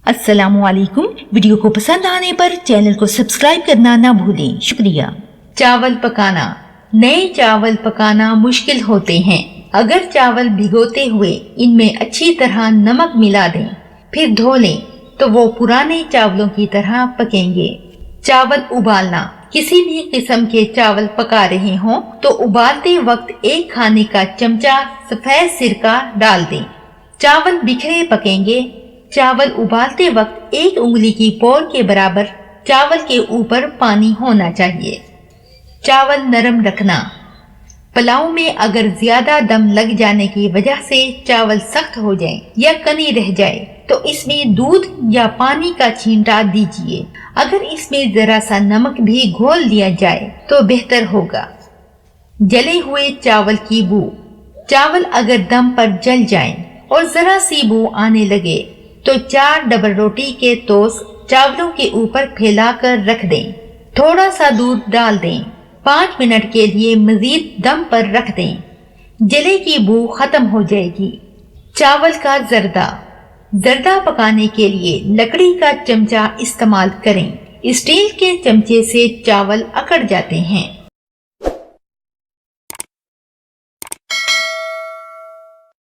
अस्सलाम वालेकुम। वीडियो को पसंद आने पर चैनल को सब्सक्राइब करना ना भूलें, शुक्रिया। चावल पकाना। नए चावल पकाना मुश्किल होते हैं। अगर चावल भिगोते हुए इनमें अच्छी तरह नमक मिला दें, फिर धो लें, तो वो पुराने चावलों की तरह पकेंगे। चावल उबालना। किसी भी किस्म के चावल पका रहे हों तो उबालते वक्त एक खाने का चमचा सफेद सिरका डाल दें। चावल बिखरे पकेंगे। चावल उबालते वक्त एक उंगली की पोर के बराबर चावल के ऊपर पानी होना चाहिए। चावल नरम रखना। पुलाव में अगर ज्यादा दम लग जाने की वजह से चावल सख्त हो जाए या कनी रह जाए तो इसमें दूध या पानी का छींटा दीजिए। अगर इसमें जरा सा नमक भी घोल दिया जाए तो बेहतर होगा। जले हुए चावल की बू। चावल अगर दम पर जल जाएं और जरा सी बू आने लगे तो 4 डबल रोटी के तोस चावलों के ऊपर फैलाकर रख दें। थोड़ा सा दूध डाल दें। 5 मिनट के लिए मजीद दम पर रख दें। जले की बू खत्म हो जाएगी। चावल का जर्दा। जर्दा पकाने के लिए लकड़ी का चमचा इस्तेमाल करें। स्टील के चमचे से चावल अकड़ जाते हैं।